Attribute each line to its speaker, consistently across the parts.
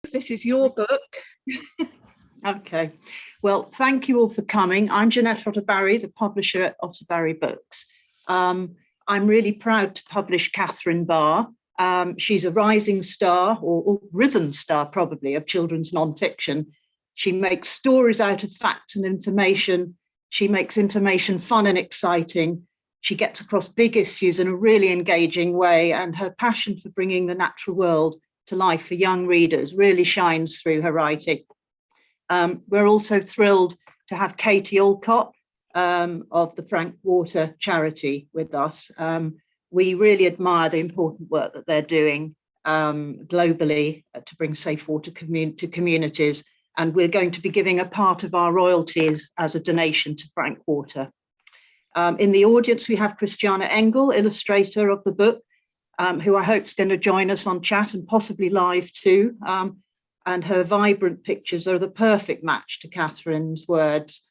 Speaker 1: This is your book.
Speaker 2: Okay. Well, thank you all for coming. I'm Jeanette Otterbury, the publisher at Otterbury Books. I'm really proud to publish Catherine Barr. She's a rising star, or risen star probably, of children's nonfiction. She makes stories out of facts and information. She makes information fun and exciting. She gets across big issues in a really engaging way, and her passion for bringing the natural world to life for young readers really shines through her writing. We're also thrilled to have Katie Alcott of the Frank Water charity with us. We really admire the important work that they're doing globally to bring safe water to communities. And we're going to be giving a part of our royalties as a donation to Frank Water. In the audience, we have Christiana Engel, illustrator of the book, who I hope is going to join us on chat and possibly live too. And her vibrant pictures are the perfect match to Catherine's words.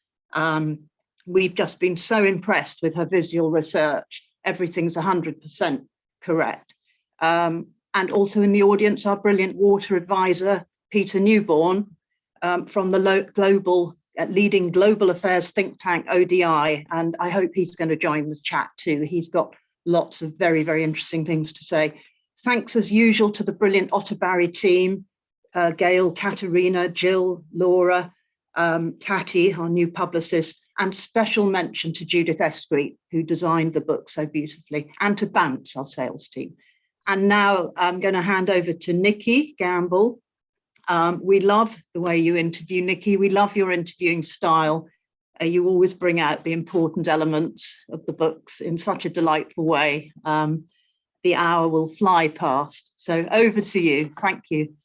Speaker 2: We've just been so impressed with her visual research. Everything's 100% correct. And also in the audience, our brilliant water advisor, Peter Newborn, from the leading global affairs think tank, ODI. And I hope he's going to join the chat too. He's got lots of very, very interesting things to say. Thanks as usual to the brilliant Otterbury team, Gail, Katerina, Jill, Laura, Tati, our new publicist, and special mention to Judith Estreet, who designed the book so beautifully, and to Bounce, our sales team. And now I'm going to hand over to Nikki Gamble. We love the way you interview, Nikki. We love your interviewing style. You always bring out the important elements of the books in such a delightful way. The hour will fly past. So over to you. Thank you.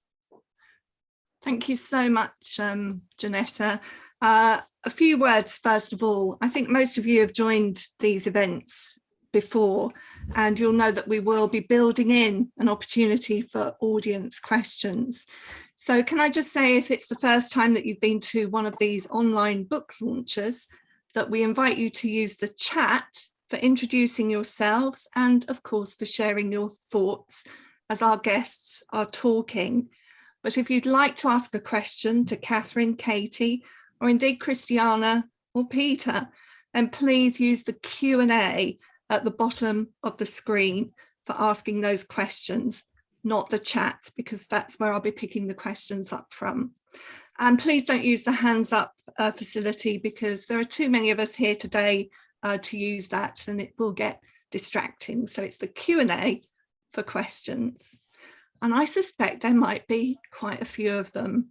Speaker 1: Thank you so much, Janetta. A few words, first of all. I think most of you have joined these events before, and you'll know that we will be building in an opportunity for audience questions. So can I just say, if it's the first time that you've been to one of these online book launches, that we invite you to use the chat for introducing yourselves and, of course, for sharing your thoughts as our guests are talking. But if you'd like to ask a question to Catherine, Katie, or indeed Christiana or Peter, then please use the Q&A at the bottom of the screen for asking those questions, not the chat, because that's where I'll be picking the questions up from. And please don't use the hands up facility, because there are too many of us here today to use that, and it will get distracting. So it's the Q&A for questions. And I suspect there might be quite a few of them.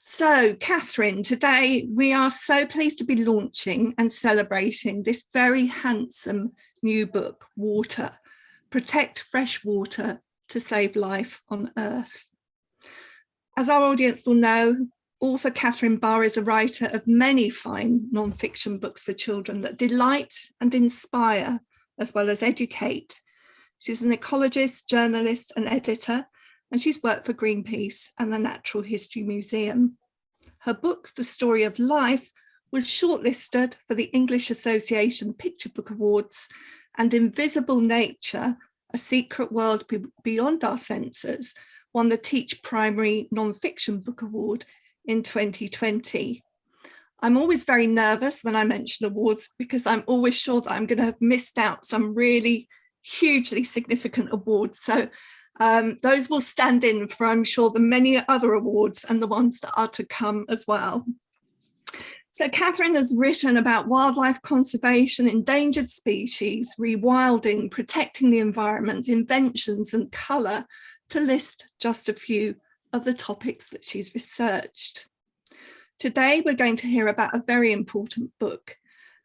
Speaker 1: So, Catherine, today we are so pleased to be launching and celebrating this very handsome new book, Water, Protect Fresh Water to Save Life on Earth. As our audience will know, author Catherine Barr is a writer of many fine non-fiction books for children that delight and inspire, as well as educate. She's an ecologist, journalist, and editor, and she's worked for Greenpeace and the Natural History Museum. Her book, The Story of Life, was shortlisted for the English Association Picture Book Awards, and Invisible Nature, A Secret World Beyond Our Senses, won the Teach Primary Non-Fiction Book Award in 2020. I'm always very nervous when I mention awards, because I'm always sure that I'm going to have missed out some really hugely significant awards. So those will stand in for, I'm sure, the many other awards and the ones that are to come as well. So Catherine has written about wildlife conservation, endangered species, rewilding, protecting the environment, inventions and colour, to list just a few of the topics that she's researched. Today, we're going to hear about a very important book,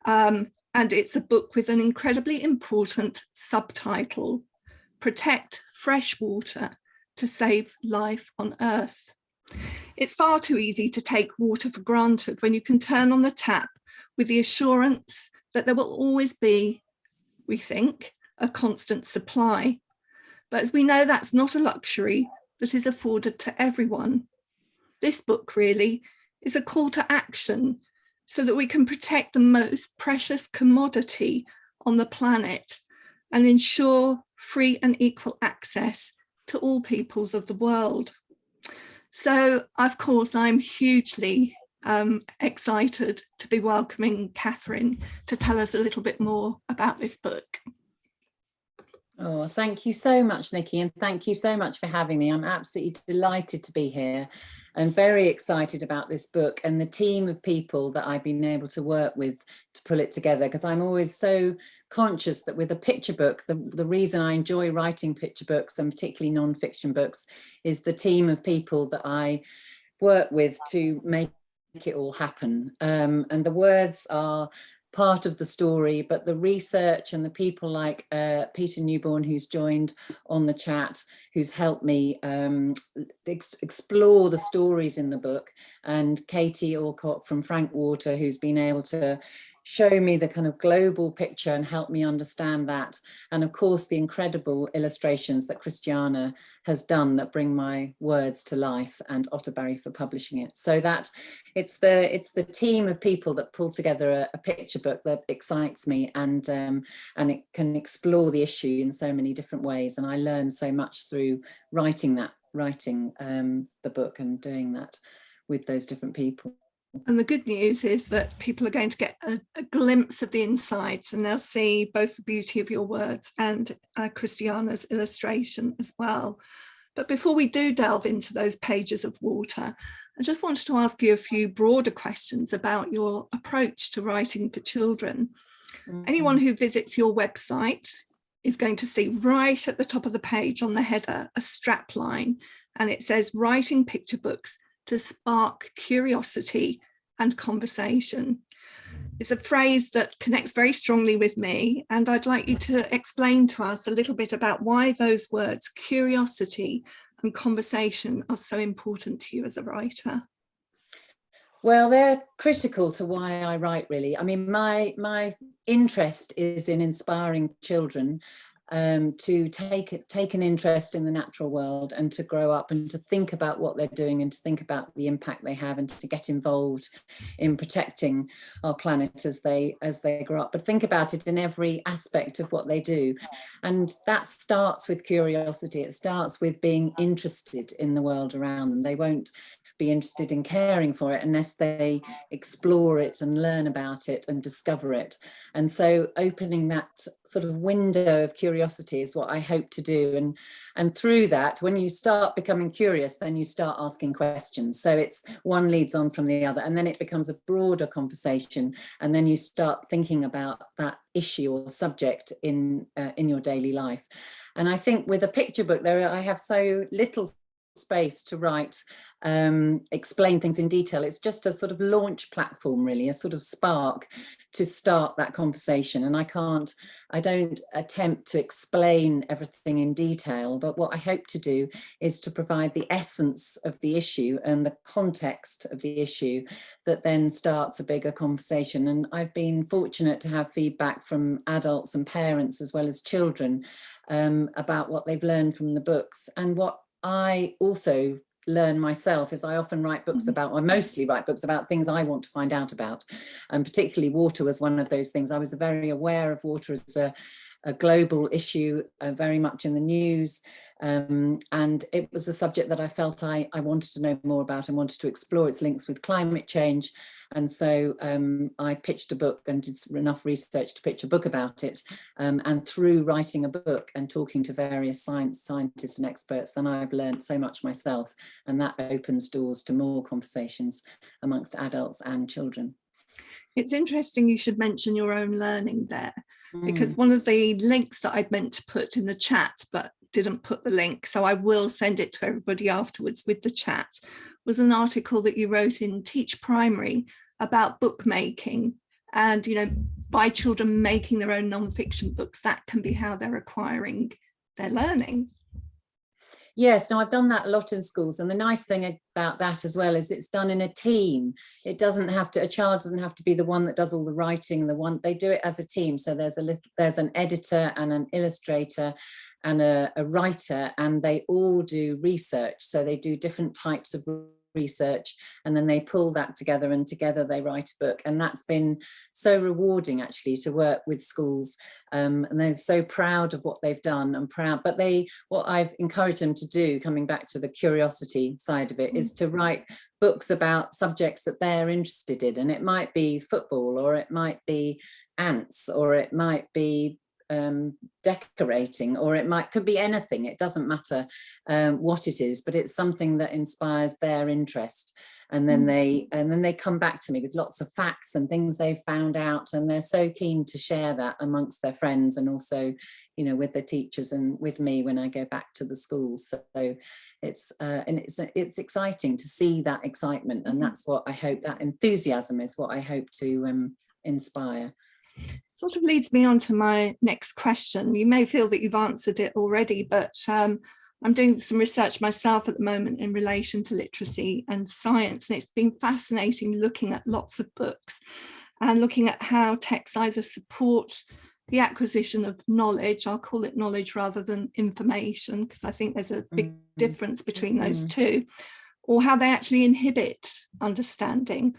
Speaker 1: and it's a book with an incredibly important subtitle, Protect Fresh Water to Save Life on Earth. It's far too easy to take water for granted when you can turn on the tap with the assurance that there will always be, we think, a constant supply. But as we know, that's not a luxury that is afforded to everyone. This book really is a call to action so that we can protect the most precious commodity on the planet and ensure free and equal access to all peoples of the world. So, of course, I'm hugely excited to be welcoming Catherine to tell us a little bit more about this book.
Speaker 3: Oh, thank you so much, Nikki, and thank you so much for having me. I'm absolutely delighted to be here and very excited about this book and the team of people that I've been able to work with to pull it together, because I'm always so conscious that with a picture book, the reason I enjoy writing picture books, and particularly non-fiction books, is the team of people that I work with to make it all happen. And the words are part of the story, but the research and the people like Peter Newborn, who's joined on the chat, who's helped me explore the stories in the book, and Katie Alcott from Frankwater, who's been able to show me the kind of global picture and help me understand that. And of course, the incredible illustrations that Christiana has done that bring my words to life, and Otterbury for publishing it. So that it's the team of people that pull together a picture book that excites me, and it can explore the issue in so many different ways. And I learned so much through writing the book and doing that with those different people.
Speaker 1: And the good news is that people are going to get a glimpse of the insides, and they'll see both the beauty of your words and Christiana's illustration as well. But before we do delve into those pages of water, I just wanted to ask you a few broader questions about your approach to writing for children. Mm-hmm. Anyone who visits your website is going to see right at the top of the page on the header a strap line, and it says writing picture books to spark curiosity and conversation. It's a phrase that connects very strongly with me, and I'd like you to explain to us a little bit about why those words, curiosity and conversation, are so important to you as a writer.
Speaker 3: Well, they're critical to why I write, really. I mean, my interest is in inspiring children to take an interest in the natural world, and to grow up and to think about what they're doing, and to think about the impact they have, and to get involved in protecting our planet as they grow up, but think about it in every aspect of what they do. And that starts with curiosity. It starts with being interested in the world around them. They won't be interested in caring for it unless they explore it and learn about it and discover it. And so opening that sort of window of curiosity is what I hope to do. And through that, when you start becoming curious, then you start asking questions. So it's one leads on from the other, and then it becomes a broader conversation. And then you start thinking about that issue or subject in your daily life. And I think with a picture book, I have so little space to write, explain things in detail. It's just a sort of launch platform, really, a sort of spark to start that conversation. And I don't attempt to explain everything in detail, but what I hope to do is to provide the essence of the issue and the context of the issue that then starts a bigger conversation. And I've been fortunate to have feedback from adults and parents as well as children about what they've learned from the books. And what I also learn myself is I often write books about, or mostly write books about things I want to find out about, and particularly water was one of those things. I was very aware of water as a global issue, very much in the news, and it was a subject that I felt I wanted to know more about and wanted to explore its links with climate change. And so I pitched a book and did enough research to pitch a book about it. And through writing a book and talking to various scientists and experts, then I've learned so much myself. And that opens doors to more conversations amongst adults and children.
Speaker 1: It's interesting you should mention your own learning there, because one of the links that I'd meant to put in the chat, but didn't put the link, so I will send it to everybody afterwards with the chat, was an article that you wrote in Teach Primary about bookmaking, and by children making their own non-fiction books, that can be how they're acquiring their learning.
Speaker 3: Yes, no, I've done that a lot in schools, and the nice thing about that as well is it's done in a team. It doesn't have to, a child doesn't have to be the one that does all the writing, they do it as a team. So there's an editor and an illustrator and a writer, and they all do research. So they do different types of research, and then they pull that together, and together they write a book. And that's been so rewarding, actually, to work with schools. And they're so proud of what they've done, and proud, but what I've encouraged them to do, coming back to the curiosity side of it, is to write books about subjects that they're interested in. And it might be football, or it might be ants, or it might be decorating, or could be anything. It doesn't matter what it is, but it's something that inspires their interest. And then they come back to me with lots of facts and things they've found out, and they're so keen to share that amongst their friends, and also, you know, with the teachers and with me when I go back to the schools. So it's exciting to see that excitement, and that's what I hope, that enthusiasm is what I hope to inspire.
Speaker 1: Sort of leads me on to my next question. You may feel that you've answered it already, but I'm doing some research myself at the moment in relation to literacy and science, and it's been fascinating looking at lots of books and looking at how texts either support the acquisition of knowledge, I'll call it knowledge rather than information, because I think there's a big difference between those two, or how they actually inhibit understanding.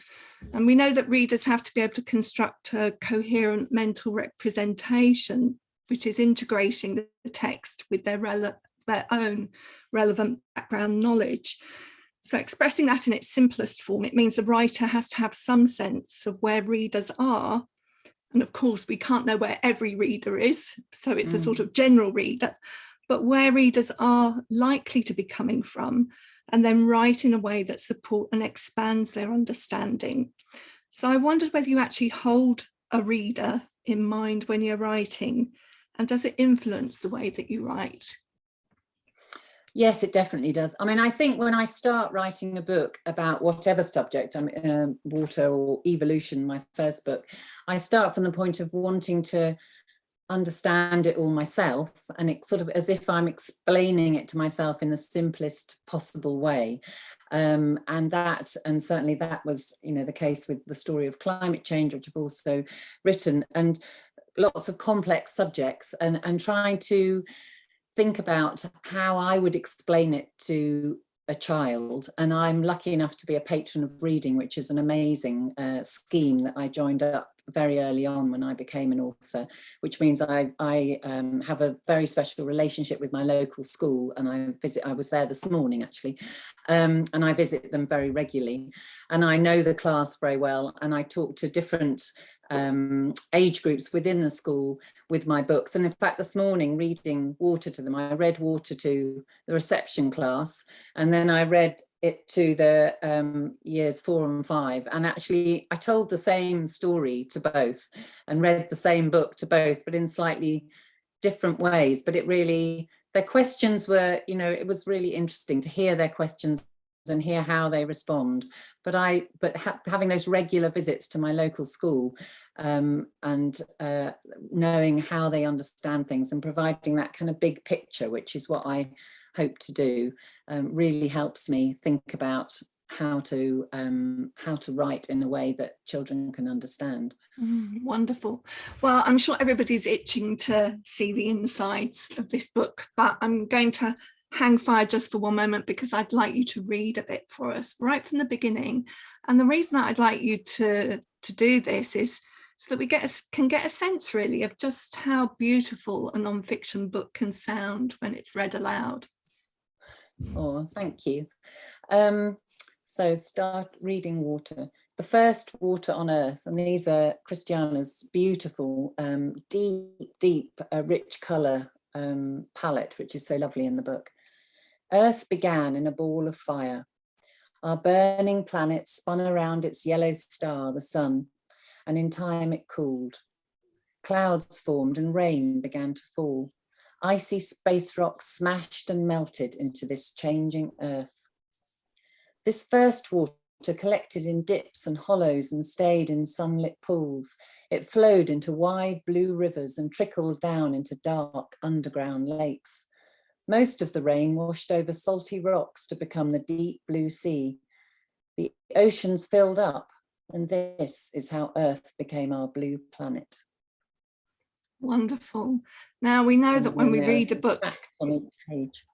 Speaker 1: And we know that readers have to be able to construct a coherent mental representation, which is integrating the text with their own relevant background knowledge. So expressing that in its simplest form, it means the writer has to have some sense of where readers are. And of course, we can't know where every reader is, so it's a sort of general reader, but where readers are likely to be coming from, and then write in a way that supports and expands their understanding. So I wondered whether you actually hold a reader in mind when you're writing, and does it influence the way that you write?
Speaker 3: Yes, it definitely does. I mean, I think when I start writing a book about whatever subject, water or evolution, my first book, I start from the point of wanting to understand it all myself, and it's sort of as if I'm explaining it to myself in the simplest possible way. And certainly that was, you know, the case with the story of climate change, which I've also written, and lots of complex subjects, and trying to think about how I would explain it to a child. And I'm lucky enough to be a patron of reading, which is an amazing scheme that I joined up very early on when I became an author, which means I have a very special relationship with my local school, and I was there this morning actually, and I visit them very regularly, and I know the class very well, and I talk to different age groups within the school with my books. And in fact, this morning, reading Water to them, I read Water to the reception class, and then I read it to the years 4 and 5. And actually, I told the same story to both and read the same book to both, but in slightly different ways. But it really, their questions were, you know, it was really interesting to hear their questions and hear how they respond. But having those regular visits to my local school, and knowing how they understand things and providing that kind of big picture, which is what I hope to do, really helps me think about how to write in a way that children can understand.
Speaker 1: Wonderful. Well, I'm sure everybody's itching to see the insides of this book, but I'm going to hang fire just for one moment, because I'd like you to read a bit for us right from the beginning. And the reason that I'd like you to do this is so that we can get a sense really of just how beautiful a non-fiction book can sound when it's read aloud.
Speaker 3: Oh, thank you. So start reading Water. The first water on earth, and these are Christiana's beautiful, deep, rich colour palette, which is so lovely in the book. Earth began in a ball of fire. Our burning planet spun around its yellow star, the sun, and in time it cooled. Clouds formed and rain began to fall. Icy space rocks smashed and melted into this changing earth. This first water collected in dips and hollows and stayed in sunlit pools. It flowed into wide blue rivers and trickled down into dark underground lakes. Most of the rain washed over salty rocks to become the deep blue sea. The oceans filled up, and this is how Earth became our blue planet.
Speaker 1: Wonderful. Now we know that when we read a book,
Speaker 3: on each page.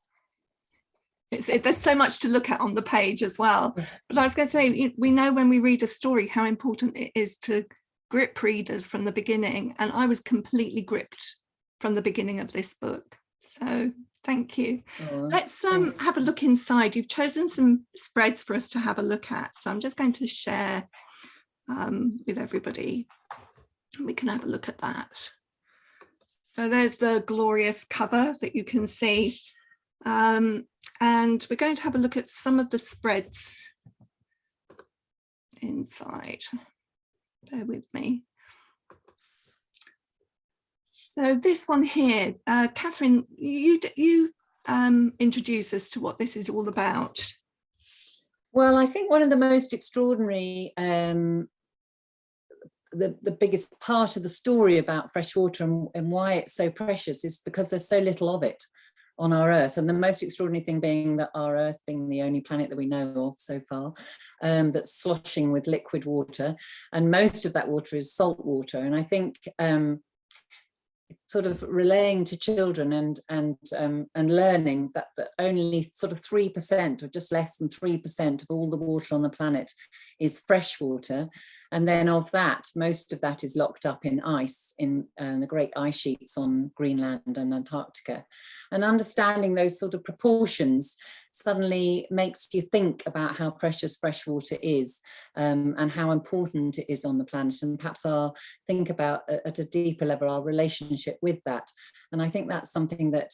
Speaker 1: there's so much to look at on the page as well. But I was going to say, we know when we read a story how important it is to grip readers from the beginning, and I was completely gripped from the beginning of this book. So thank you. Let's have a look inside. You've chosen some spreads for us to have a look at, so I'm just going to share with everybody. We can have a look at that. So there's the glorious cover that you can see, and we're going to have a look at some of the spreads inside. Bear with me. So this one here, Catherine, you introduce us to what this is all about.
Speaker 3: Well, I think one of the most extraordinary, the biggest part of the story about fresh water and why it's so precious is because there's so little of it on our Earth. And the most extraordinary thing being that our Earth being the only planet that we know of so far, that's sloshing with liquid water. And most of that water is salt water. And I think sort of relaying to children and learning that only sort of 3% or just less than 3% of all the water on the planet is fresh water. And then of that, most of that is locked up in ice, in the great ice sheets on Greenland and Antarctica. And understanding those sort of proportions suddenly makes you think about how precious fresh water is, and how important it is on the planet, and perhaps think about at a deeper level our relationship with that. And I think that's something that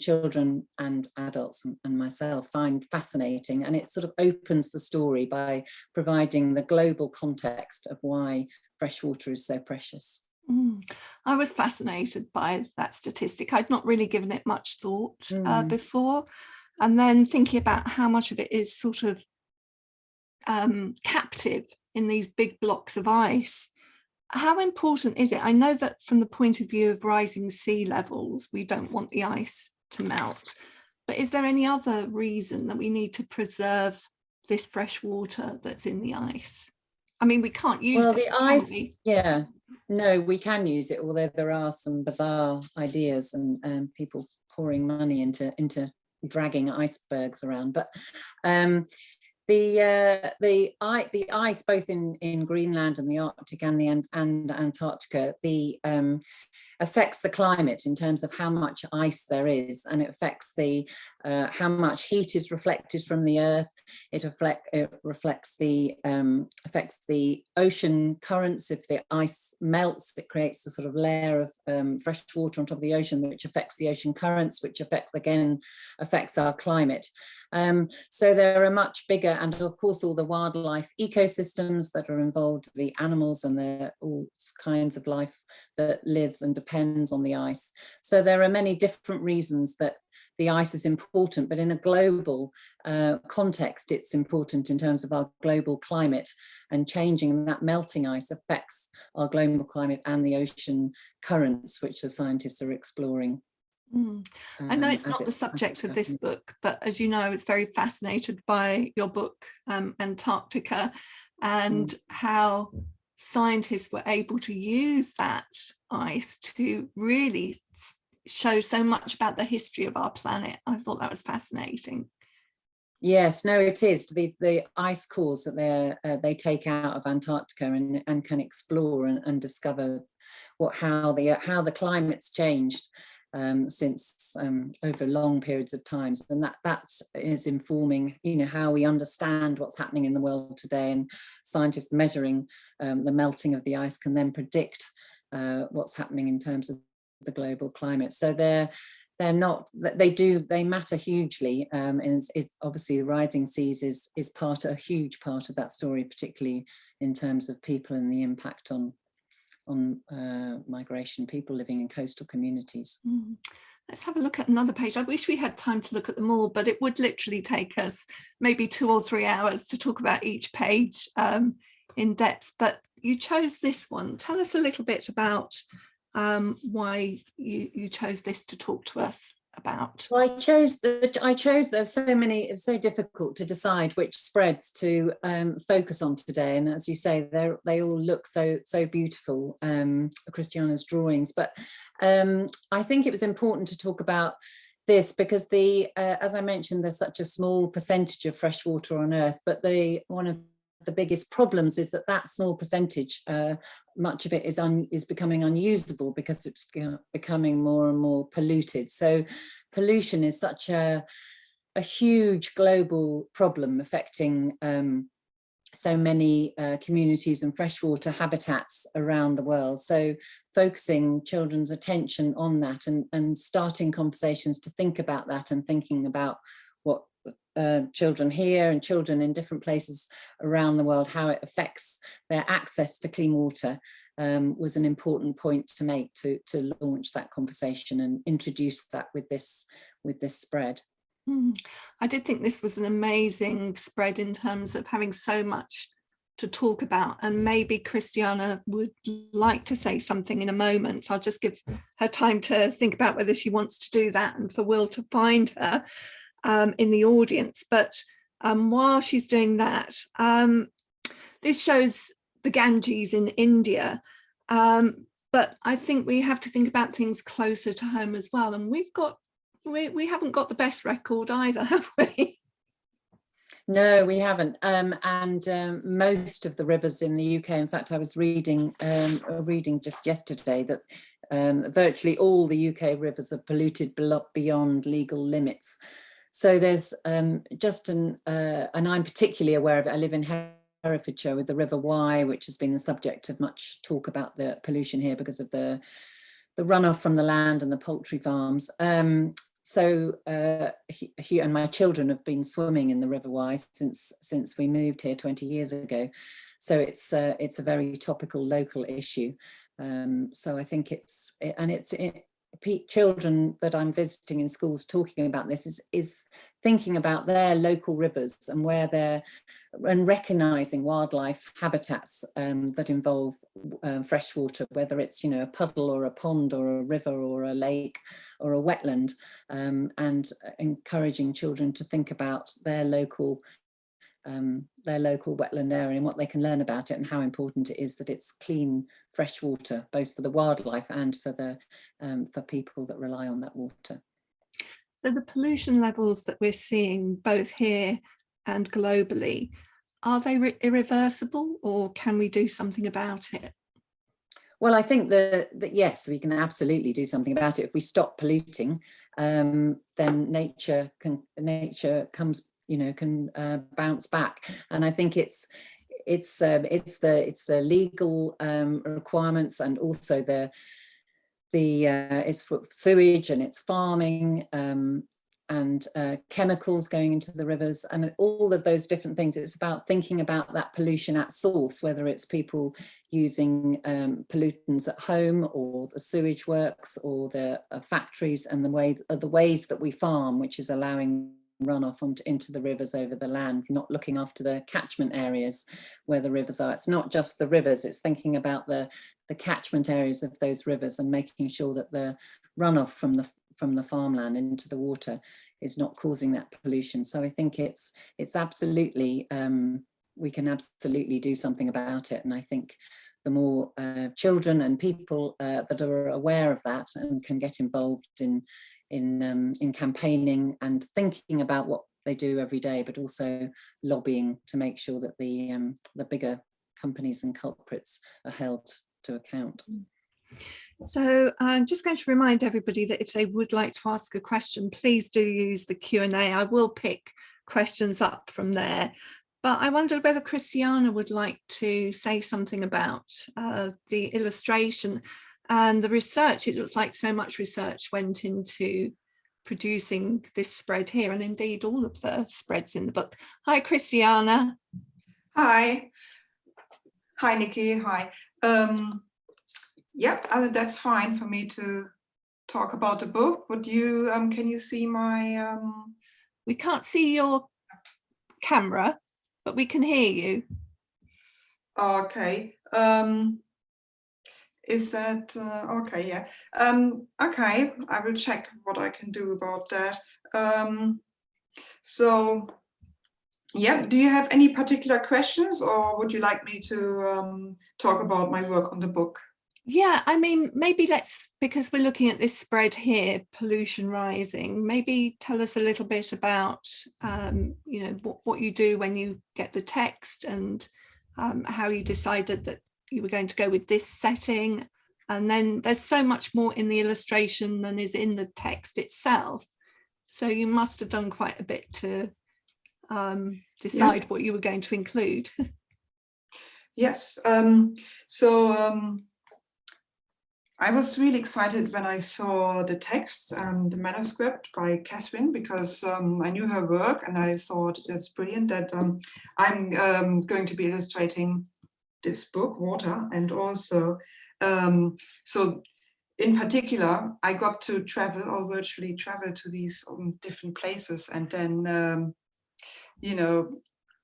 Speaker 3: children and adults and myself find fascinating, and it sort of opens the story by providing the global context of why fresh water is so precious.
Speaker 1: I was fascinated by that statistic. I'd not really given it much thought before, and then thinking about how much of it is sort of captive in these big blocks of ice. How important is it? I know that from the point of view of rising sea levels, we don't want the ice to melt, but is there any other reason that we need to preserve this fresh water that's in the ice? I mean, we can't use it.
Speaker 3: The ice, yeah, no, we can use it, although there are some bizarre ideas and people pouring money into dragging icebergs around. But the ice, both in Greenland and the Arctic and Antarctica, affects the climate in terms of how much ice there is, and it affects how much heat is reflected from the Earth. It affects the ocean currents. If the ice melts, it creates a sort of layer of fresh water on top of the ocean, which affects the ocean currents, which affects our climate. So there are much bigger, and of course all the wildlife ecosystems that are involved, the animals and all kinds of life that lives and depends on the ice. So there are many different reasons that the ice is important, but in a global context, it's important in terms of our global climate, and changing that melting ice affects our global climate and the ocean currents, which the scientists are exploring.
Speaker 1: I know it's not the subject of this book, but as you know, I was very fascinated by your book, Antarctica, and how scientists were able to use that ice to really show so much about the history of our planet. I thought that was fascinating.
Speaker 3: Yes, no, it is. The ice cores that they take out of Antarctica and can explore and discover how the climate's changed since over long periods of times, and that is informing, how we understand what's happening in the world today. And scientists measuring the melting of the ice can then predict what's happening in terms of the global climate. So they matter hugely, and it's obviously the rising seas is a huge part of that story, particularly in terms of people and the impact on migration, people living in coastal communities.
Speaker 1: Let's have a look at another page. I wish we had time to look at them all, but it would literally take us maybe 2 or 3 hours to talk about each page in depth. But you chose this one. Tell us a little bit about why you chose this to talk to us about.
Speaker 3: Well, I chose there's so many, it's so difficult to decide which spreads to focus on today, and as you say, they all look so beautiful, Christiana's drawings, but I think it was important to talk about this because as I mentioned, there's such a small percentage of fresh water on Earth, but one of the biggest problems is that small percentage, much of it is becoming unusable because it's becoming more and more polluted. So pollution is such a huge global problem affecting so many communities and freshwater habitats around the world. So focusing children's attention on that and starting conversations to think about that and thinking about what children here and children in different places around the world, how it affects their access to clean water, was an important point to make to launch that conversation and introduce that with this spread.
Speaker 1: I did think this was an amazing spread in terms of having so much to talk about, and maybe Christiana would like to say something in a moment. I'll just give her time to think about whether she wants to do that and for Will to find her in the audience. But while she's doing that, this shows the Ganges in India, but I think we have to think about things closer to home as well, and we haven't got the best record either, have we?
Speaker 3: No, we haven't. And most of the rivers in the UK, in fact, I was reading just yesterday that virtually all the UK rivers are polluted beyond legal limits. So there's and I'm particularly aware of it. I live in Herefordshire with the River Wye, which has been the subject of much talk about the pollution here because of the runoff from the land and the poultry farms. So and my children have been swimming in the River Wye since we moved here 20 years ago. So it's a very topical local issue. So I think children that I'm visiting in schools talking about this is thinking about their local rivers and and recognizing wildlife habitats that involve fresh water, whether it's a puddle or a pond or a river or a lake or a wetland, and encouraging children to think about their local wetland area and what they can learn about it and how important it is that it's clean fresh water, both for the wildlife and for people that rely on that water.
Speaker 1: So the pollution levels that we're seeing both here and globally, are they irreversible, or can we do something about it?
Speaker 3: Well, I think that yes, we can absolutely do something about it. If we stop polluting, then nature can bounce back. And I think it's the legal requirements, and also it's for sewage and it's farming and chemicals going into the rivers and all of those different things. It's about thinking about that pollution at source, whether it's people using pollutants at home or the sewage works or the factories, and the ways that we farm, which is allowing runoff into the rivers over the land, not looking after the catchment areas where the rivers are. It's not just the rivers, it's thinking about the catchment areas of those rivers and making sure that the runoff from the farmland into the water is not causing that pollution. So I think it's absolutely, we can absolutely do something about it. And I think the more children and people that are aware of that and can get involved in campaigning and thinking about what they do every day, but also lobbying to make sure that the bigger companies and culprits are held to account.
Speaker 1: So I'm just going to remind everybody that if they would like to ask a question, please do use the Q&A. I will pick questions up from there. But I wondered whether Christiana would like to say something about the illustration and the research. It looks like so much research went into producing this spread here, and indeed all of the spreads in the book. Hi, Christiana.
Speaker 4: Hi. Hi, Nikki. Hi. Yeah, that's fine for me to talk about the book. But you, can you see my?
Speaker 1: We can't see your camera, but we can hear you.
Speaker 4: Okay. Is that okay? Yeah. Okay. I will check what I can do about that. So, yeah. Do you have any particular questions, or would you like me to talk about my work on the book?
Speaker 1: Yeah, I mean, maybe because we're looking at this spread here, pollution rising, maybe tell us a little bit about, you know, what you do when you get the text, and how you decided that you were going to go with this setting. And then there's so much more in the illustration than is in the text itself. So you must have done quite a bit to decide what you were going to include.
Speaker 4: Yes. I was really excited when I saw the text, the manuscript by Catherine, because I knew her work and I thought it's brilliant that I'm going to be illustrating this book, Water, and also, so in particular, I got to travel or virtually travel to these different places, and then, you know,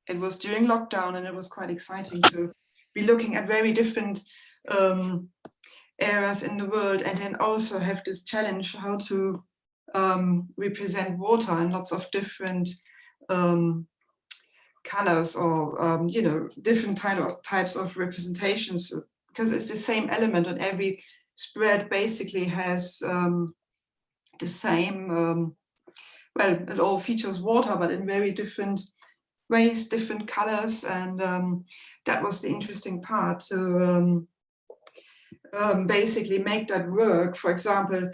Speaker 4: it was during lockdown and it was quite exciting to be looking at very different areas in the world, and then also have this challenge how to represent water in lots of different colors, or you know, different types of representations, because it's the same element, and every spread basically has the same, well, it all features water, but in very different ways, different colors, and that was the interesting part, to basically make that work. For example,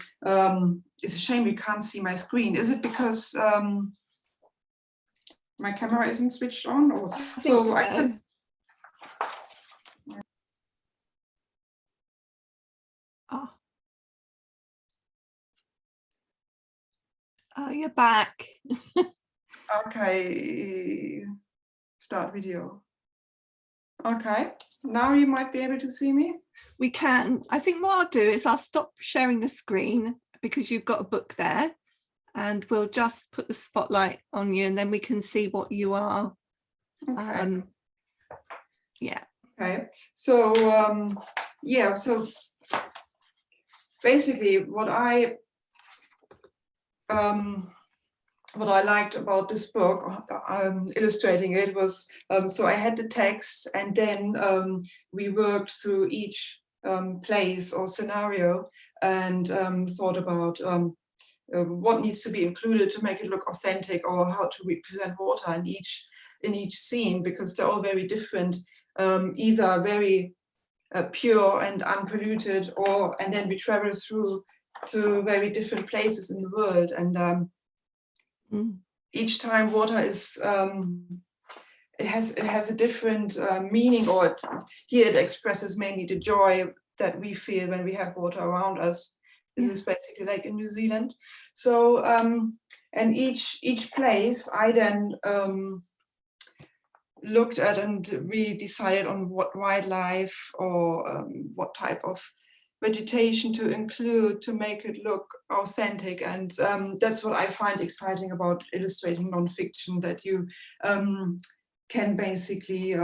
Speaker 4: it's a shame you can't see my screen. Is it because my camera isn't switched on? Or
Speaker 1: I think so.
Speaker 4: I can...
Speaker 1: Oh, you're back.
Speaker 4: Okay, start video. Okay, now you might be able to see me.
Speaker 1: We can. I think what I'll do is I'll stop sharing the screen, because you've got a book there, and we'll just put the spotlight on you, and then we can see what you are.
Speaker 4: Okay.
Speaker 1: Yeah.
Speaker 4: Okay. So yeah. So basically, what I liked about this book, illustrating it, was so I had the text, and then we worked through each place or scenario, and thought about what needs to be included to make it look authentic, or how to represent water in each scene, because they're all very different, either very pure and unpolluted, and then we travel through to very different places in the world, and each time water is it has a different meaning, or here it expresses mainly the joy that we feel when we have water around us. This is basically like in New Zealand. So and each place I then looked at, and we decided on what wildlife or what type of vegetation to include to make it look authentic. And that's what I find exciting about illustrating nonfiction, that you can basically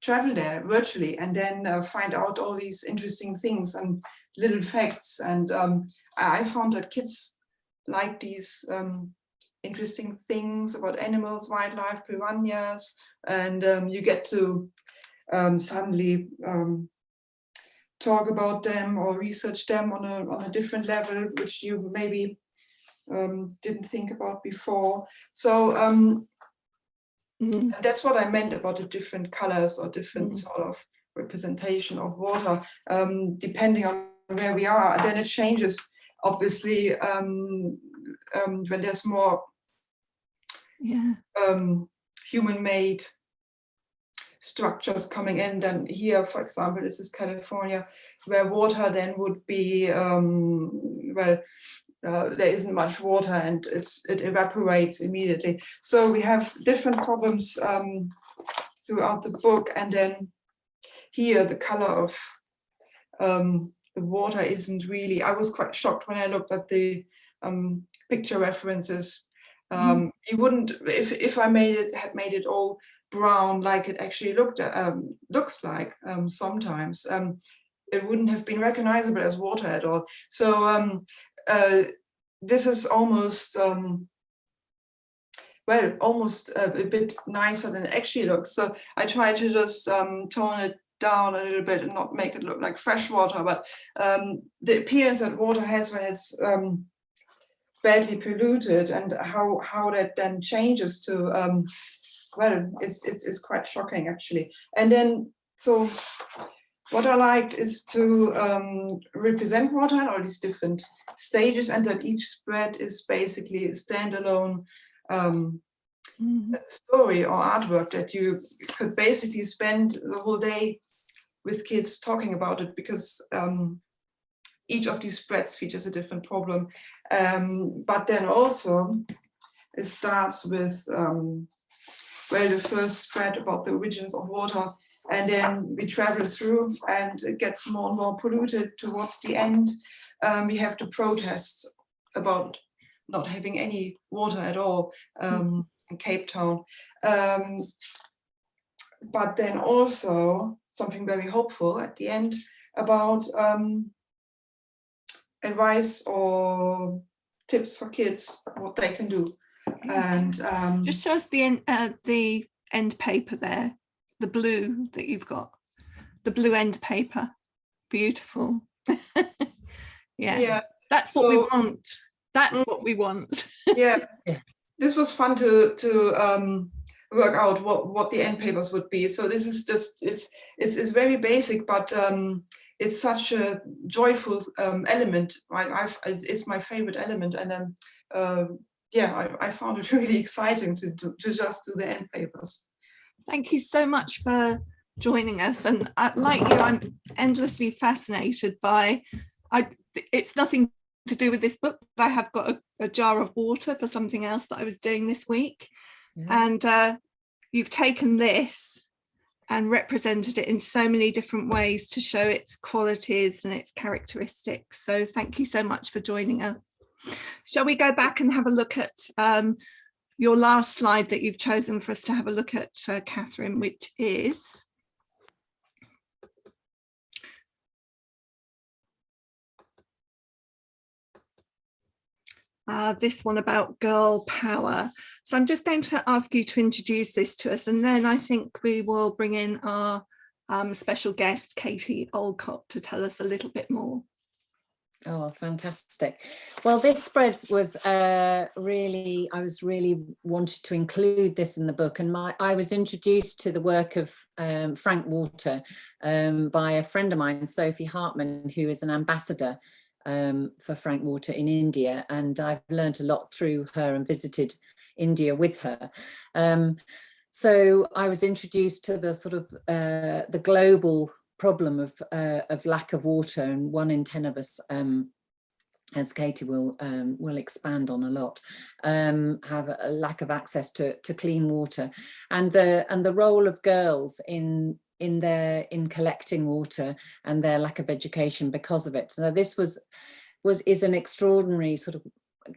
Speaker 4: travel there virtually, and then find out all these interesting things and little facts. And I found that kids like these interesting things about animals, wildlife, piranhas, and you get to suddenly talk about them or research them on a different level, which you maybe didn't think about before. So that's what I meant about the different colors, or different sort of representation of water, depending on where we are. And then it changes, obviously, when there's more human-made structures coming in. Then here, for example, this is California, where water then would be, well, there isn't much water, and it evaporates immediately. So we have different problems throughout the book. And then here, the color of the water isn't really, I was quite shocked when I looked at the picture references. You wouldn't, if I had made it all brown like it actually looks like sometimes, it wouldn't have been recognizable as water at all. So this is almost well, almost a bit nicer than it actually looks. So I try to just tone it down a little bit and not make it look like fresh water, but the appearance that water has when it's badly polluted, and how that then changes to well, it's quite shocking actually. And then so what I liked is to represent water in all these different stages, and that each spread is basically a standalone story or artwork that you could basically spend the whole day with kids talking about it, because each of these spreads features a different problem. But then also it starts with well, the first spread about the origins of water, and then we travel through and it gets more and more polluted. Towards the end, we have the protests about not having any water at all in Cape Town. But then also something very hopeful at the end about advice or tips for kids, what they can do. And
Speaker 1: just show us the end paper there, the blue that you've got, the blue end paper. Beautiful. Yeah, that's what we want. That's what we want.
Speaker 4: Yeah, this was fun to work out what the end papers would be. So this is just it's very basic, but it's such a joyful element. It's my favorite element, and yeah, I found it really exciting to just do the end papers.
Speaker 1: Thank you so much for joining us. And like you, I'm endlessly fascinated by, it's nothing to do with this book, but I have got a jar of water for something else that I was doing this week. And you've taken this and represented it in so many different ways to show its qualities and its characteristics. So thank you so much for joining us. Shall we go back and have a look at your last slide that you've chosen for us to have a look at, Catherine, which is this one about girl power. So I'm just going to ask you to introduce this to us, and then I think we will bring in our special guest, Katie Alcott, to tell us a little bit more.
Speaker 3: Oh, fantastic. Well, this spread was I was really wanted to include this in the book, and I was introduced to the work of Frank Water by a friend of mine, Sophie Hartman, who is an ambassador for Frank Water in India, and I've learned a lot through her and visited India with her. So I was introduced to the sort of the global problem of lack of water, and 1 in 10 of us, as Katie will expand on a lot, have a lack of access to clean water, and the role of girls in collecting water and their lack of education because of it. So this is an extraordinary sort of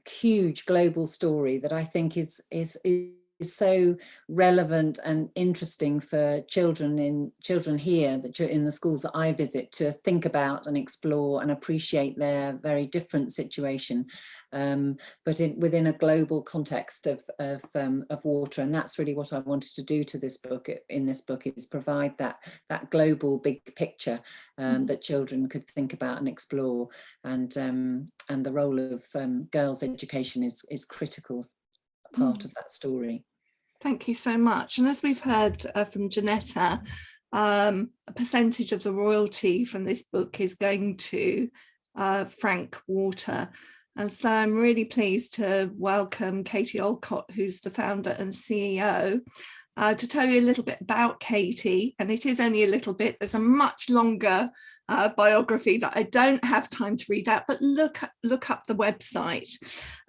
Speaker 3: huge global story that I think is so relevant and interesting for children here, that in the schools that I visit, to think about and explore and appreciate their very different situation, but within a global context of water. And that's really what I wanted to do to this book. In this book, is provide that global big picture that children could think about and explore, and the role of girls' education is critical part of that story.
Speaker 1: Thank you so much. And as we've heard from Janetta, a percentage of the royalty from this book is going to Frank Water. And so I'm really pleased to welcome Katie Alcott, who's the founder and CEO, to tell you a little bit about Katie. And it is only a little bit, there's a much longer biography that I don't have time to read out, but look up the website.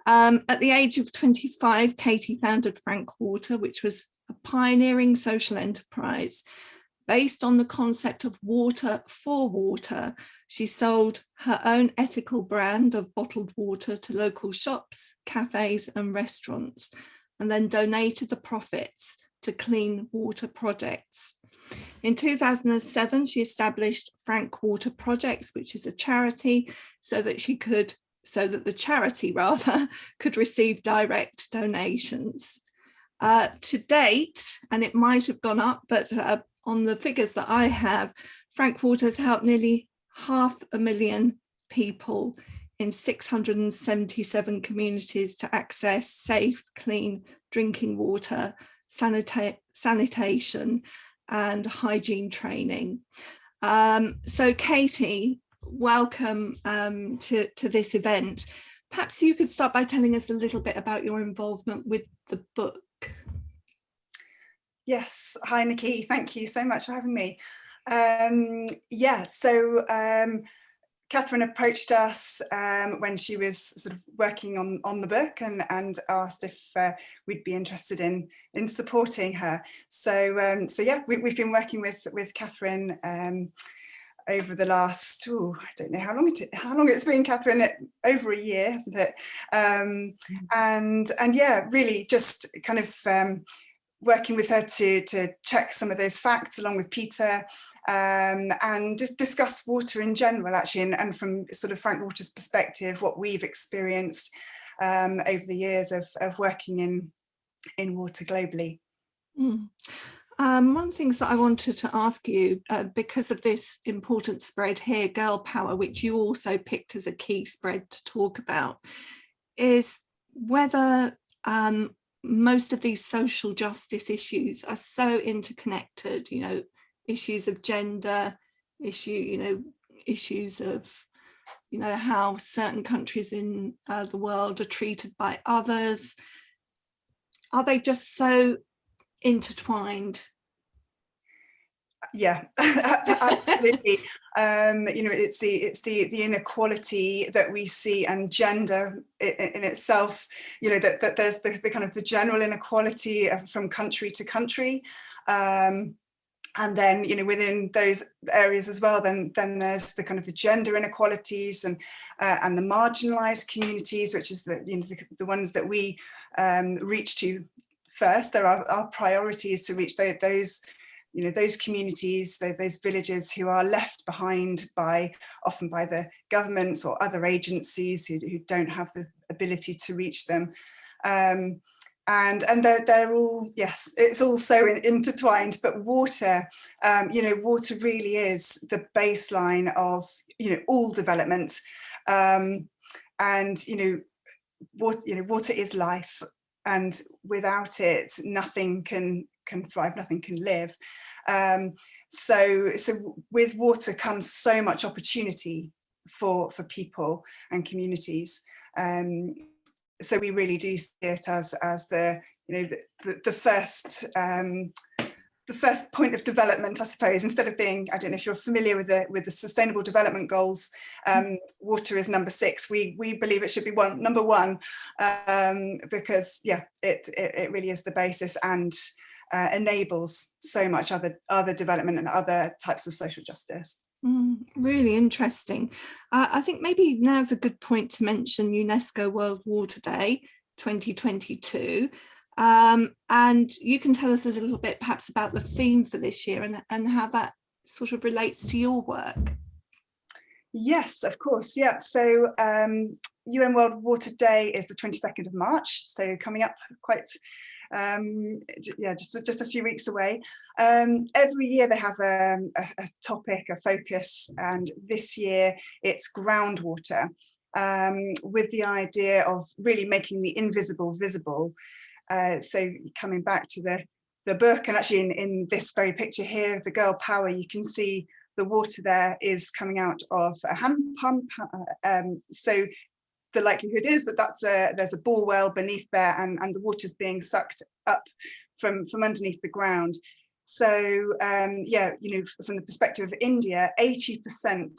Speaker 1: At the age of 25, Katie founded Frank Water, which was a pioneering social enterprise based on the concept of water for water. She sold her own ethical brand of bottled water to local shops, cafes and restaurants, and then donated the profits to clean water projects. In 2007, she established Frank Water Projects, which is a charity, so that the charity could receive direct donations. To date, and it might have gone up, but on the figures that I have, Frank Water's helped nearly 500,000 people in 677 communities to access safe, clean drinking water, sanitation and hygiene training. So Katie, welcome to this event. Perhaps you could start by telling us a little bit about your involvement with the book.
Speaker 5: Yes, hi Nikki, thank you so much for having me. Yeah, so Catherine approached us when she was sort of working on the book and asked if we'd be interested in supporting her. So yeah, we've been working with Catherine over the last, I don't know how long it's been, Catherine, over a year, hasn't it? And yeah, really just kind of working with her to check some of those facts along with Peter, and just discuss water in general, actually, and from sort of Frank Water's perspective, what we've experienced over the years of working in water globally.
Speaker 1: One of the things that I wanted to ask you, because of this important spread here, Girl Power, which you also picked as a key spread to talk about, is whether most of these social justice issues are so interconnected, issues of gender, issues of, how certain countries in the world are treated by others. Are they just so intertwined?
Speaker 5: Yeah, absolutely. It's the inequality that we see, and gender in itself, that there's the kind of the general inequality from country to country, and then within those areas as well, then there's the kind of the gender inequalities and the marginalized communities, which is the ones that we reach to first. Our priority is to reach those communities, those villages who are left behind often by the governments or other agencies who don't have the ability to reach them. And they're all, yes, it's all so intertwined, but water, water really is the baseline of, all development. Water is life, and without it, nothing can thrive, nothing can live. So with water comes so much opportunity for people and communities. So we really do see it as the first point of development, I suppose. Instead of being, I don't know if you're familiar with the Sustainable Development Goals, water is number 6. We believe it should be number 1, because yeah, it really is the basis and enables so much other development and other types of social justice.
Speaker 1: Really interesting. I think maybe now's a good point to mention UNESCO World Water Day 2022. And you can tell us a little bit perhaps about the theme for this year and how that sort of relates to your work.
Speaker 5: Yes, of course. Yeah. So UN World Water Day is the 22nd of March. So coming up quite, just a few weeks away. Every year they have a topic, a focus, and this year it's groundwater, with the idea of really making the invisible visible. So coming back to the book, and actually in this very picture here of the Girl Power, you can see the water there is coming out of a hand pump. So the likelihood is that there's a bore well beneath there, and the water's being sucked up from underneath the ground. So from the perspective of India, 80%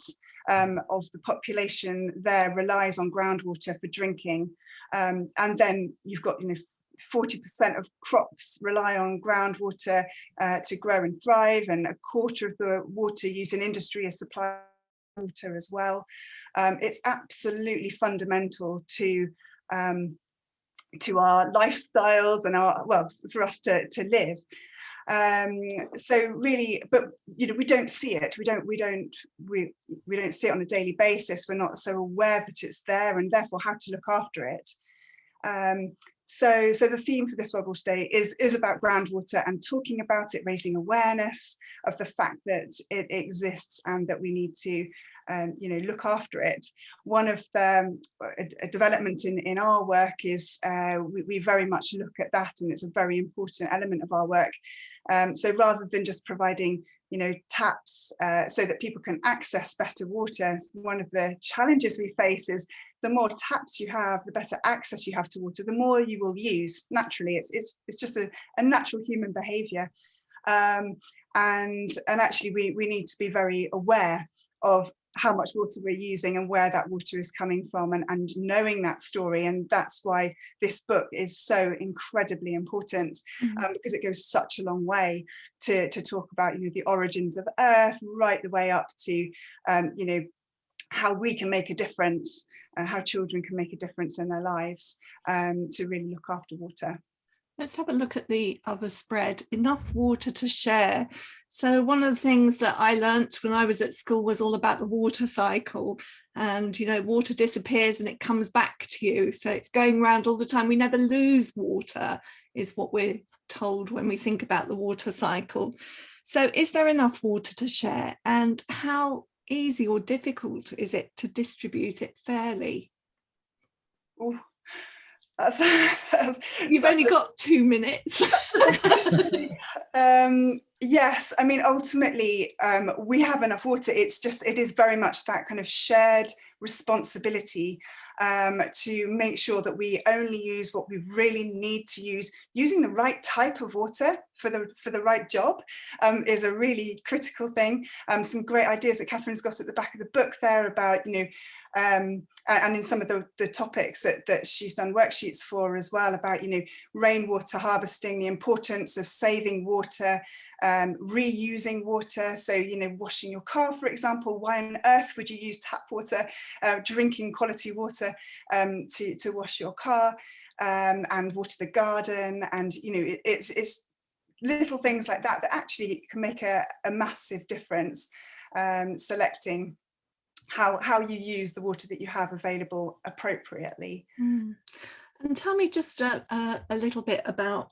Speaker 5: of the population there relies on groundwater for drinking, and then you've got 40% of crops rely on groundwater to grow and thrive, and a quarter of the water used in industry is supplied water as well. It's absolutely fundamental to our lifestyles and for us to live. So really, but we don't see it. We don't see it on a daily basis. We're not so aware that it's there, and therefore how to look after it. So the theme for this World Water Day is about groundwater and talking about it, raising awareness of the fact that it exists and that we need to look after it. One of the a development in our work is we very much look at that, and it's a very important element of our work. So rather than just providing taps so that people can access better water, one of the challenges we face is the more taps you have, the better access you have to water, the more you will use. Naturally, it's just a natural human behavior, and actually we need to be very aware of how much water we're using and where that water is coming from, and knowing that story. And that's why this book is so incredibly important, because it goes such a long way to talk about the origins of Earth, right the way up to how we can make a difference, how children can make a difference in their lives, to really look after water.
Speaker 1: Let's have a look at the other spread, enough water to share. So one of the things that I learnt when I was at school was all about the water cycle, and water disappears and it comes back to you. So it's going around all the time. We never lose water, is what we're told when we think about the water cycle. So is there enough water to share, and how easy or difficult is it to distribute it fairly?
Speaker 5: Ooh.
Speaker 1: You've only got 2 minutes.
Speaker 5: Yes, I mean, ultimately, we have enough water. It is very much that kind of shared responsibility to make sure that we only use what we really need to use. Using the right type of water for the right job is a really critical thing. Some great ideas that Catherine's got at the back of the book there about, and in some of the topics that she's done worksheets for as well, about rainwater harvesting, the importance of saving water, reusing water. So washing your car, for example, why on earth would you use tap water? Drinking quality water to wash your car, and water the garden, and it's little things like that actually can make a massive difference. Selecting how you use the water that you have available appropriately.
Speaker 1: And tell me just a little bit about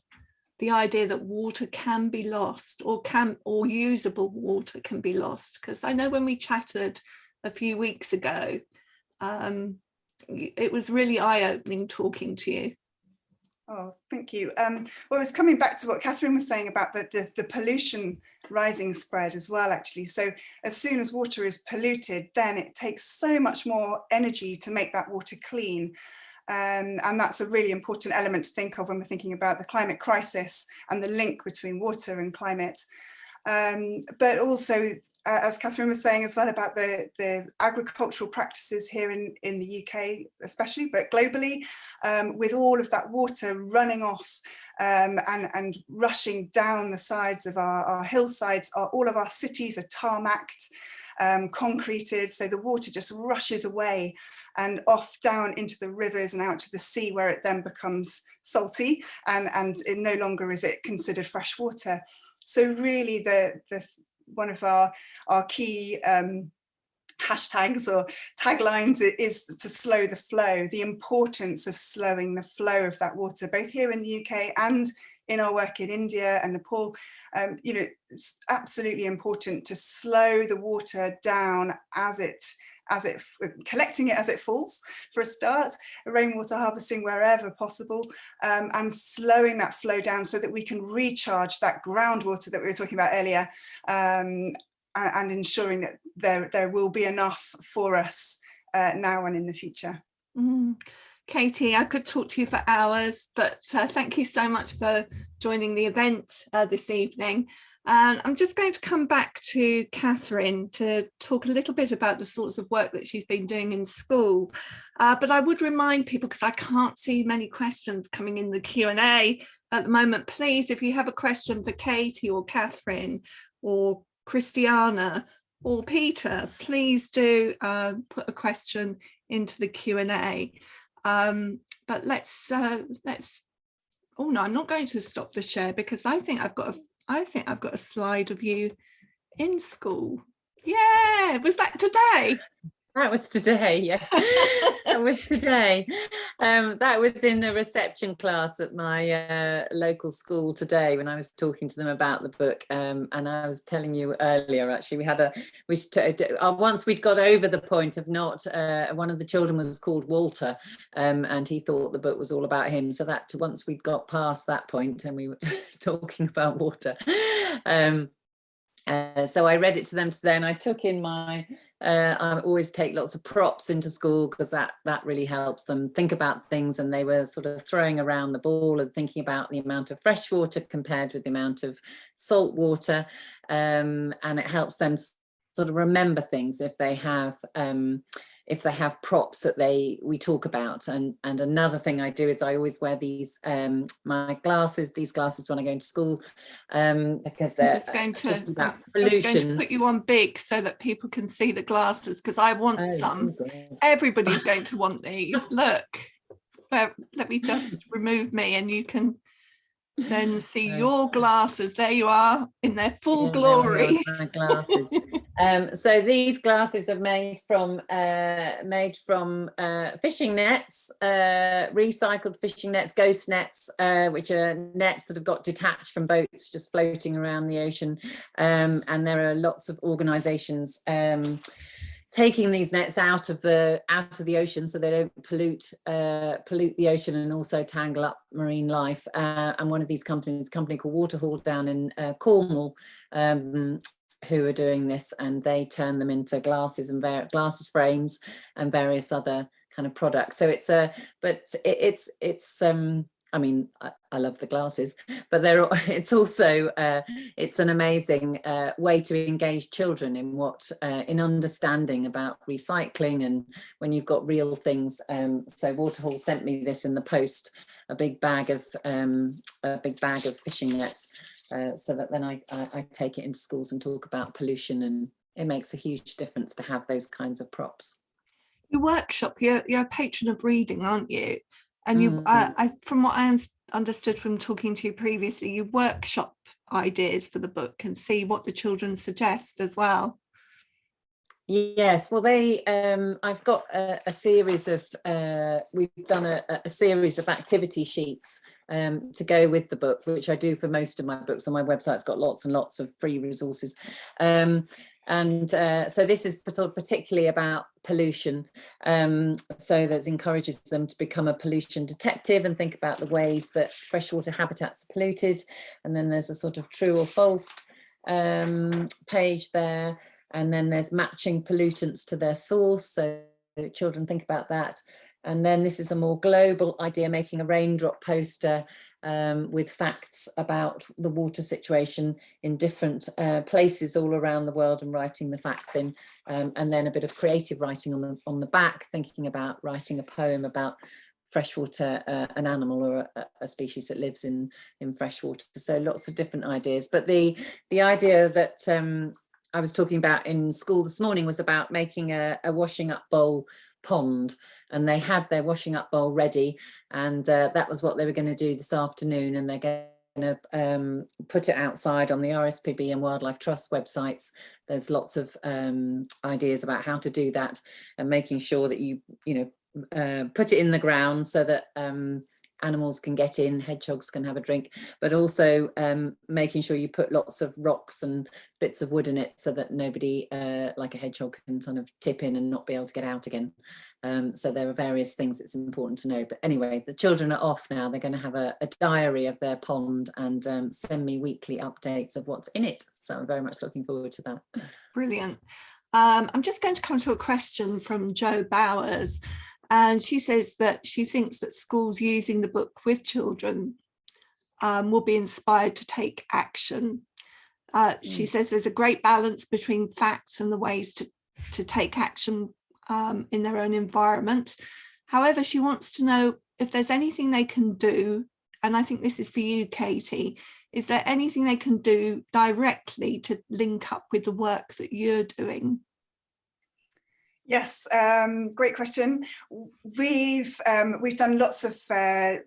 Speaker 1: the idea that water can be lost, or usable water can be lost, because I know when we chatted a few weeks ago, it was really eye-opening talking to you.
Speaker 5: Oh, thank you. Well, it's coming back to what Catherine was saying about the pollution rising spread as well, actually. So as soon as water is polluted, then it takes so much more energy to make that water clean. And that's a really important element to think of when we're thinking about the climate crisis and the link between water and climate. But also, as Catherine was saying as well, about the agricultural practices here in the UK especially, but globally, with all of that water running off and rushing down the sides of our hillsides. All of our cities are tarmacked, concreted, so the water just rushes away and off down into the rivers and out to the sea, where it then becomes salty, and it no longer is it considered fresh water. So really one of our key hashtags or taglines is to slow the flow, the importance of slowing the flow of that water, both here in the UK and in our work in India and Nepal. It's absolutely important to slow the water down collecting it as it falls, for a start, rainwater harvesting wherever possible, and slowing that flow down so that we can recharge that groundwater that we were talking about earlier, and ensuring that there will be enough for us now and in the future.
Speaker 1: Katie, I could talk to you for hours, but thank you so much for joining the event this evening. And I'm just going to come back to Catherine to talk a little bit about the sorts of work that she's been doing in school. But I would remind people, because I can't see many questions coming in the Q&A at the moment, please, if you have a question for Katie or Catherine or Christiana or Peter, please do put a question into the Q&A. But let's oh no, I'm not going to stop the share, because I think I've got a slide of you in school. Yeah, was that today?
Speaker 3: That was today, yeah. That was today. That was in a reception class at my local school today when I was talking to them about the book. And I was telling you earlier, actually, once we'd got over the point of not, one of the children was called Walter, and he thought the book was all about him. So that once we'd got past that point and we were talking about water, so I read it to them today, and I took in my, I always take lots of props into school because that really helps them think about things, and they were sort of throwing around the ball and thinking about the amount of fresh water compared with the amount of salt water, and it helps them sort of remember things if they have props that we talk about. And another thing I do is I always wear these these glasses when I go into school, because they're
Speaker 1: just going to
Speaker 3: about pollution.
Speaker 1: going to put you on big so that people can see the glasses, because I want some. Everybody's going to want these. Look, let me just remove me, and you can then see your glasses. There you are in their full glory.
Speaker 3: My glasses. So these glasses are made from fishing nets, recycled fishing nets, ghost nets, which are nets that have got detached from boats just floating around the ocean. And there are lots of organisations taking these nets out of the ocean so they don't pollute the ocean and also tangle up marine life. And one of these companies, a company called Waterhaul down in Cornwall, who are doing this, and they turn them into glasses and glasses frames and various other kind of products. So I mean, I love the glasses, but it's also it's an amazing way to engage children in in understanding about recycling, and when you've got real things. So Waterhaul sent me this in the post, a big bag of fishing nets, so that then I take it into schools and talk about pollution, and it makes a huge difference to have those kinds of props.
Speaker 1: You workshop. You're a patron of reading, aren't you? And you, from what I understood from talking to you previously, you workshop ideas for the book and see what the children suggest as well.
Speaker 3: Yes, well, I've got a series of, we've done a series of activity sheets to go with the book, which I do for most of my books. On my website, it's got lots and lots of free resources. So this is sort of particularly about pollution. So that encourages them to become a pollution detective and think about the ways that freshwater habitats are polluted. And then there's a sort of true or false page there. And then there's matching pollutants to their source. So children think about that. And then this is a more global idea, making a raindrop poster with facts about the water situation in different places all around the world, and writing the facts in, and then a bit of creative writing on the back, thinking about writing a poem about freshwater, an animal or a species that lives in freshwater. So lots of different ideas. But the idea that I was talking about in school this morning was about making a washing up bowl pond, and they had their washing up bowl ready, and that was what they were going to do this afternoon, and they're going to put it outside on the RSPB and Wildlife Trust websites. There's lots of ideas about how to do that, and making sure that you put it in the ground so that animals can get in, hedgehogs can have a drink, but also making sure you put lots of rocks and bits of wood in it so that nobody, like a hedgehog, can sort of tip in and not be able to get out again. So there are various things it's important to know. But anyway, the children are off now. They're going to have a diary of their pond and send me weekly updates of what's in it. So I'm very much looking forward to that.
Speaker 1: Brilliant. I'm just going to come to a question from Jo Bowers. And she says that she thinks that schools using the book with children will be inspired to take action. She says there's a great balance between facts and the ways to take action in their own environment. However, she wants to know if there's anything they can do, and I think this is for you, Katie, is there anything they can do directly to link up with the work that you're doing?
Speaker 5: Yes, great question. We've done lots of kind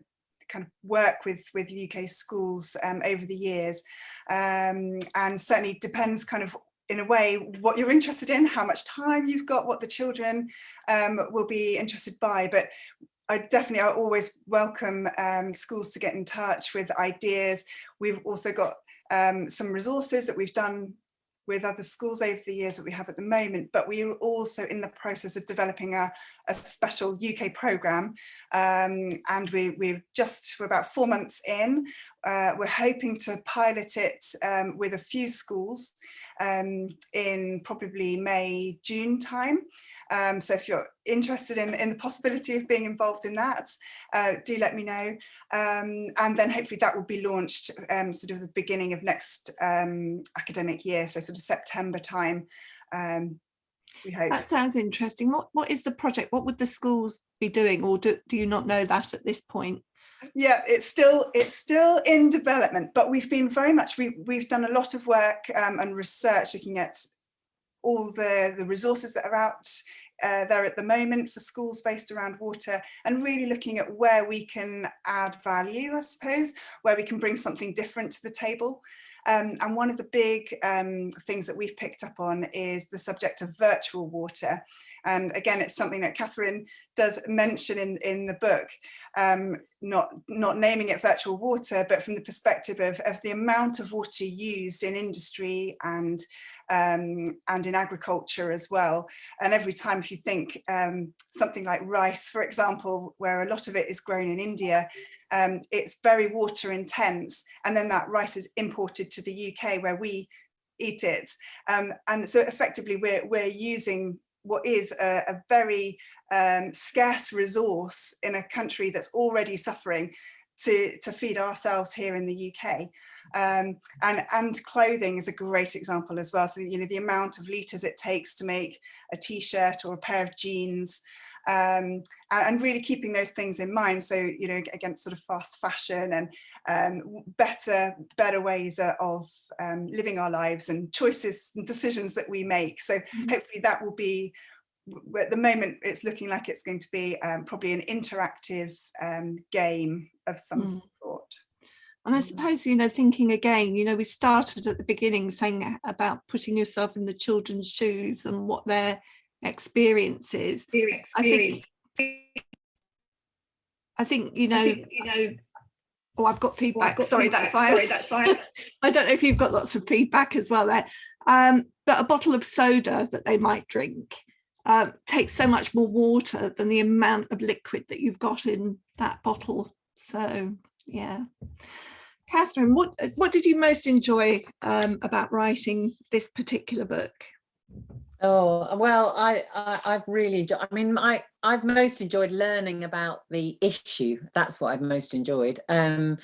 Speaker 5: of work with UK schools over the years, and certainly depends kind of in a way what you're interested in, how much time you've got, what the children will be interested by. But I always welcome schools to get in touch with ideas. We've also got some resources that we've done with other schools over the years that we have at the moment, but we are also in the process of developing a special UK programme, and we're about 4 months in. We're hoping to pilot it with a few schools in probably May, June time. So if you're interested in the possibility of being involved in that, do let me know. And then hopefully that will be launched sort of the beginning of next academic year, so sort of September time, we hope.
Speaker 1: That sounds interesting. What is the project? What would the schools be doing, or do you not know that at this point?
Speaker 5: Yeah, it's still in development, but we've been very much, we've done a lot of work and research looking at all the resources that are out there at the moment for schools based around water, and really looking at where we can add value, I suppose, where we can bring something different to the table. And one of the big things that we've picked up on is the subject of virtual water. And again, it's something that Catherine does mention in the book, not naming it virtual water, but from the perspective of the amount of water used in industry and in agriculture as well. And every time, if you think something like rice, for example, where a lot of it is grown in India, it's very water intense, and then that rice is imported to the UK where we eat it, and so effectively we're using what is a very scarce resource in a country that's already suffering to feed ourselves here in the UK. And clothing is a great example as well. So, you know, the amount of litres it takes to make a t-shirt or a pair of jeans, and really keeping those things in mind. So, you know, against sort of fast fashion and better ways of living our lives and choices and decisions that we make. So hopefully that will be, at the moment it's looking like it's going to be probably an interactive game of some sort.
Speaker 1: And I suppose, you know, thinking again, you know, we started at the beginning saying about putting yourself in the children's shoes and what their experience is. I think, you know, oh, I've got feedback. Sorry, that's fine. I don't know if you've got lots of feedback as well there. But a bottle of soda that they might drink takes so much more water than the amount of liquid that you've got in that bottle. So, yeah. Catherine, what did you most enjoy about writing this particular book?
Speaker 3: Oh, well, I've really enjoyed, I mean, I've most enjoyed learning about the issue. That's what I've most enjoyed, and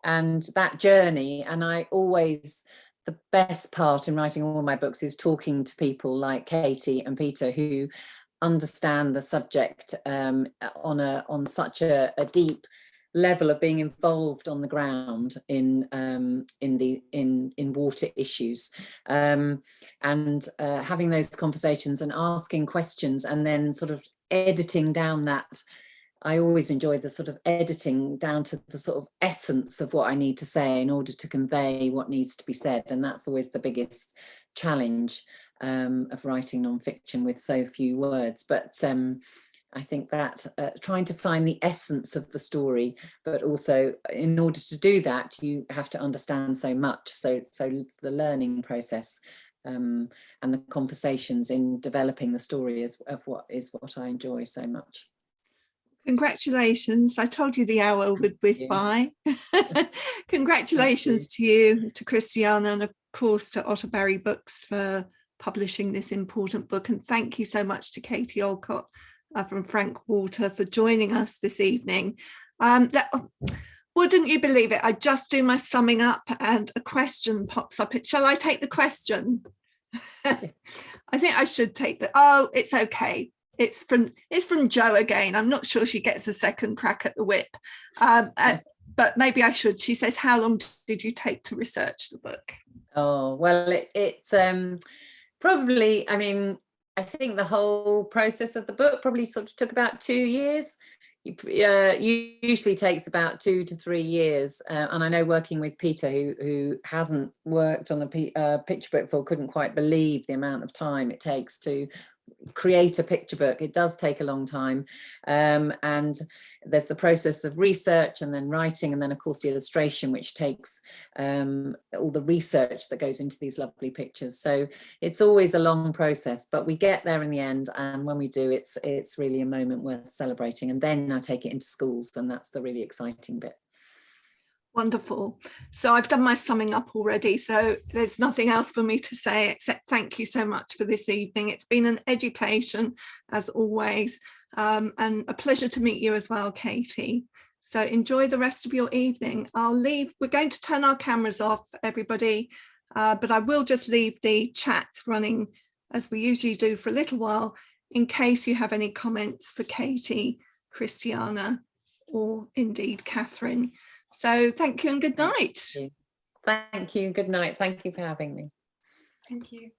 Speaker 3: that journey. And the best part in writing all my books is talking to people like Katie and Peter, who understand the subject on such a deep level of being involved on the ground in water issues, and having those conversations and asking questions, and then sort of editing down that. I always enjoy the sort of editing down to the sort of essence of what I need to say in order to convey what needs to be said, and that's always the biggest challenge of writing non-fiction with so few words. But I think that trying to find the essence of the story, but also in order to do that, you have to understand so much. So the learning process and the conversations in developing the story is what I enjoy so much.
Speaker 1: Congratulations. I told you the hour would whiz by. Congratulations to you, to Christiana, and of course to Otterbury Books for publishing this important book. And thank you so much to Katie Alcott from Frank Water for joining us this evening. Wouldn't you believe it? I just do my summing up and a question pops up. Shall I take the question? I think I should take oh, it's okay. It's from Jo again. I'm not sure she gets a second crack at the whip, but maybe I should. She says, how long did you take to research the book?
Speaker 3: Oh, well, it's probably, I mean, I think the whole process of the book probably sort of took about 2 years. usually takes about 2 to 3 years, and I know working with Peter, who hasn't worked on a picture book before, couldn't quite believe the amount of time it takes to create a picture book. It does take a long time, and there's the process of research and then writing, and then of course the illustration, which takes all the research that goes into these lovely pictures. So it's always a long process, but we get there in the end, and when we do, it's really a moment worth celebrating. And then I take it into schools, and that's the really exciting bit.
Speaker 1: Wonderful. So I've done my summing up already, so there's nothing else for me to say except thank you so much for this evening. It's been an education as always, and a pleasure to meet you as well, Katie. So enjoy the rest of your evening. I'll leave. We're going to turn our cameras off, everybody, but I will just leave the chat running as we usually do for a little while in case you have any comments for Katie, Christiana, or indeed Catherine. So thank you and good night.
Speaker 3: Thank you. Good night. Thank you for having me.
Speaker 4: Thank you.